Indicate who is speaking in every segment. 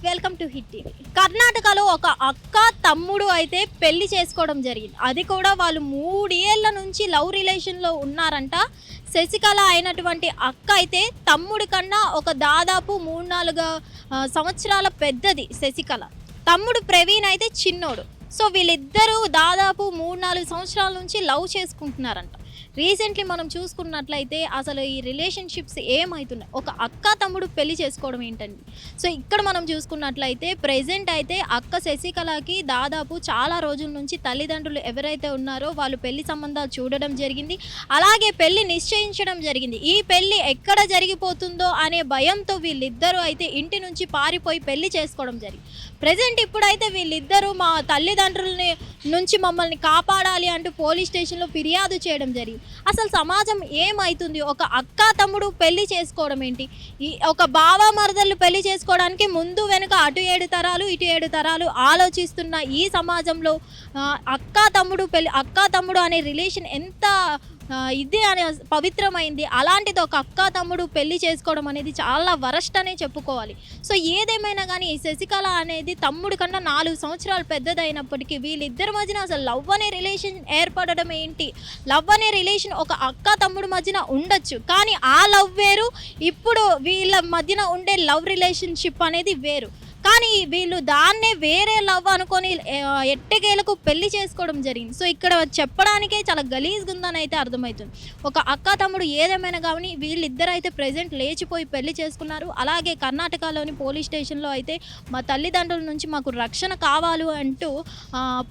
Speaker 1: Welcome to hit TV. కర్ణాటకలో ఒక అక్క తమ్ముడు అయితే పెళ్లి చేసుకోవడం జరిగింది. అది కూడా వాళ్ళు 3 ఏళ్ల నుంచి లవ్ రిలేషన్లో ఉన్నారంట. శశికళ అయినటువంటి అక్క అయితే తమ్ముడి కన్నా ఒక దాదాపు 3-4 సంవత్సరాల పెద్దది శశికళ. తమ్ముడు ప్రవీణ్ అయితే చిన్నోడు. సో వీళ్ళిద్దరూ దాదాపు 3-4 సంవత్సరాల నుంచి లవ్ చేసుకుంటున్నారంట. రీసెంట్లీ మనం చూసుకున్నట్లయితే అసలు ఈ రిలేషన్షిప్స్ ఏమవుతున్నాయి, ఒక అక్క తమ్ముడు పెళ్లి చేసుకోవడం ఏంటండి. సో ఇక్కడ మనం చూసుకున్నట్లయితే ప్రెజెంట్ అయితే అక్క శశికళకి దాదాపు చాలా రోజుల నుంచి తల్లిదండ్రులు ఎవరైతే ఉన్నారో వాళ్ళు పెళ్లి సంబంధాలు చూడడం జరిగింది, అలాగే పెళ్లి నిశ్చయించడం జరిగింది. ఈ పెళ్లి ఎక్కడ జరిగిపోతుందో అనే భయంతో వీళ్ళిద్దరూ అయితే ఇంటి నుంచి పారిపోయి పెళ్లి చేసుకోవడం జరిగింది. ప్రెజెంట్ ఇప్పుడైతే వీళ్ళిద్దరూ మా తల్లిదండ్రులని నుంచి మమ్మల్ని కాపాడాలి అంటూ పోలీస్ స్టేషన్లో ఫిర్యాదు చేయడం జరిగింది. అసలు సమాజం ఏమవుతుంది, ఒక అక్క తమ్ముడు పెళ్లి చేసుకోవడం ఏంటి, ఈ ఒక బావ మరదళ్ళు పెళ్లి చేసుకోవడానికి ముందు వెనుక అటు 7 తరాలు ఇటు 7 తరాలు ఆలోచిస్తున్న ఈ సమాజంలో అక్క తమ్ముడు అనే రిలేషన్ ఎంత ఇది అనే పవిత్రమైంది. అలాంటిది ఒక అక్క తమ్ముడు పెళ్లి చేసుకోవడం అనేది చాలా వరస్ట్ అనే చెప్పుకోవాలి. సో ఏదేమైనా కానీ ఈ శశికళ అనేది తమ్ముడు కన్నా 4 సంవత్సరాలు పెద్దదైనప్పటికీ వీళ్ళిద్దరి మధ్యన అసలు లవ్ అనే రిలేషన్ ఏర్పడడం ఏంటి, లవ్ అనే రిలేషన్ ఒక అక్క తమ్ముడు మధ్యన ఉండొచ్చు, కానీ ఆ లవ్ వేరు, ఇప్పుడు వీళ్ళ మధ్యన ఉండే లవ్ రిలేషన్షిప్ అనేది వేరు. కానీ వీళ్ళు దాన్నే వేరే లవ్ అనుకొని ఎట్టకేలకు పెళ్లి చేసుకోవడం జరిగింది. సో ఇక్కడ చెప్పడానికే చాలా గలీజ్గా ఉందని అయితే అర్థమవుతుంది. ఒక అక్క తమ్ముడు ఏదేమైనా కానీ వీళ్ళిద్దరు అయితే ప్రెజెంట్ లేచిపోయి పెళ్లి చేసుకున్నారు. అలాగే కర్ణాటకలోని పోలీస్ స్టేషన్లో అయితే మా తల్లిదండ్రుల నుంచి మాకు రక్షణ కావాలి అంటూ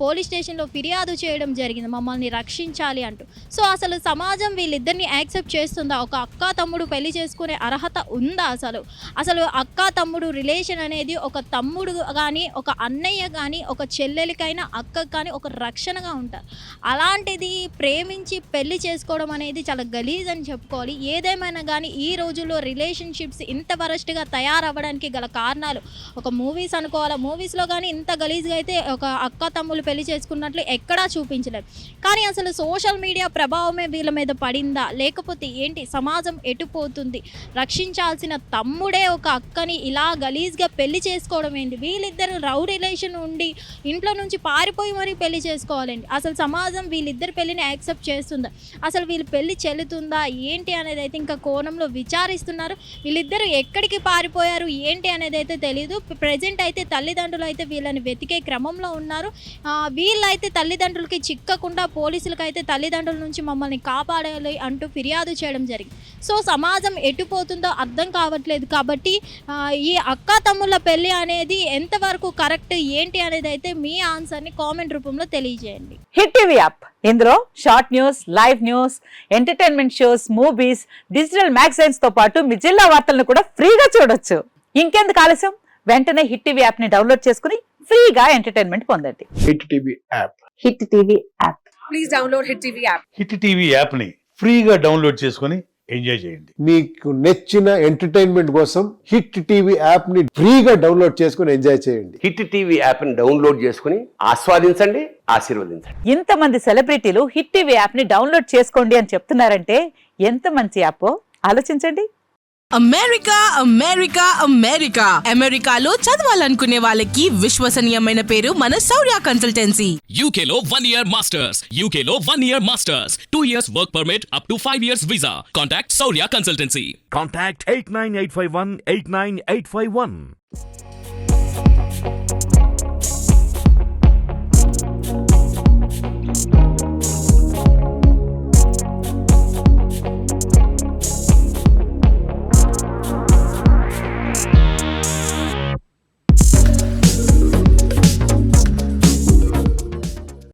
Speaker 1: పోలీస్ స్టేషన్లో ఫిర్యాదు చేయడం జరిగింది, మమ్మల్ని రక్షించాలి అంటూ. సో అసలు సమాజం వీళ్ళిద్దరిని యాక్సెప్ట్ చేస్తుందా, ఒక అక్క తమ్ముడు పెళ్లి చేసుకునే అర్హత ఉందా, అసలు అక్క తమ్ముడు రిలేషన్ అనేది ఒక తమ్ముడు కానీ ఒక అన్నయ్య కానీ ఒక చెల్లెలికైనా అక్కకి కానీ ఒక రక్షణగా ఉంటారు. అలాంటిది ప్రేమించి పెళ్లి చేసుకోవడం అనేది చాలా గలీజ్ అని చెప్పుకోవాలి. ఏదేమైనా కానీ ఈ రోజుల్లో రిలేషన్షిప్స్ ఇంత వరస్ట్గా తయారవ్వడానికి గల కారణాలు ఒక మూవీస్ అనుకోవాలి. మూవీస్లో కానీ ఇంత గలీజ్గా అయితే ఒక అక్క తమ్ముళ్ళు పెళ్లి చేసుకున్నట్లు ఎక్కడా చూపించలేదు. కానీ అసలు సోషల్ మీడియా ప్రభావమే వీళ్ళ మీద పడిందా, లేకపోతే ఏంటి, సమాజం ఎటుపోతుంది, రక్షించాల్సిన తమ్ముడే ఒక అక్కని ఇలా గలీజ్గా పెళ్లి చేసుకోవడం ఏంటి, వీళ్ళిద్దరు లవ్ రిలేషన్ ఉండి ఇంట్లో నుంచి పారిపోయి మరీ పెళ్లి చేసుకోవాలండి. అసలు సమాజం వీళ్ళిద్దరు పెళ్లిని యాక్సెప్ట్ చేస్తుందా, అసలు వీళ్ళు పెళ్లి చెల్లుతుందా ఏంటి అనేది అయితే ఇంకా కోణంలో విచారిస్తున్నారు. వీళ్ళిద్దరూ ఎక్కడికి పారిపోయారు ఏంటి అనేది అయితే తెలియదు. ప్రజెంట్ అయితే తల్లిదండ్రులు అయితే వీళ్ళని వెతికే క్రమంలో ఉన్నారు. వీళ్ళైతే తల్లిదండ్రులకి చిక్కకుండా పోలీసులకు అయితే తల్లిదండ్రుల నుంచి మమ్మల్ని కాపాడాలి అంటూ ఫిర్యాదు చేయడం జరిగింది. సో సమాజం ఎటుపోతుందో అర్థం కావట్లేదు. కాబట్టి ఈ అక్క తమ్ముళ్ళ పెళ్లి అనేది ఎంతవరకు కరెక్ట్ ఏంటి అనేది అయితే మీ ఆన్సర్ని కామెంట్ రూపంలో తెలియజేయండి.
Speaker 2: హిట్ టీవీ యాప్, ఇందులో short news, live news, entertainment shows, movies, digital magazines తో పాటు మీ జిల్లా వార్తలను కూడా ఫ్రీగా చూడొచ్చు. ఇంకెందుకు ఆలస్యం, వెంటనే హిట్ టీవీ యాప్ ని డౌన్లోడ్ చేసుకుని ఫ్రీగా ఎంటర్టైన్మెంట్ పొందండి.
Speaker 3: Hit TV app.
Speaker 2: Hit TV app.
Speaker 4: Please download hit TV app.
Speaker 5: Hit TV app ని ఫ్రీగా డౌన్లోడ్ చేసుకుని ఎంజాయ్ చేయండి.
Speaker 3: మీకు నచ్చిన ఎంటర్టైన్మెంట్ కోసం హిట్ టీవీ యాప్ ని ఫ్రీగా డౌన్లోడ్ చేసుకుని ఎంజాయ్ చేయండి.
Speaker 6: హిట్ టీవీ యాప్ ని డౌన్లోడ్ చేసుకుని ఆస్వాదించండి, ఆశీర్వదించండి.
Speaker 2: ఇంతమంది సెలబ్రిటీలు హిట్ టీవీ యాప్ ని డౌన్లోడ్ చేసుకోండి అని చెప్తున్నారంటే ఎంత మంచి యాప్ ఆలోచించండి.
Speaker 4: అమెరికా అమెరికా అమెరికా అమెరికాలో చదవాలనుకునే వాళ్ళకి విశ్వసనీయమైన పేరు మన శౌర్య కన్సల్టెన్సీ.
Speaker 7: UK లో 1 year masters. UK లో 1 year masters. 2 years work permit up to 5 years visa. Contact Saurya Consultancy.
Speaker 8: Contact 89851 89851.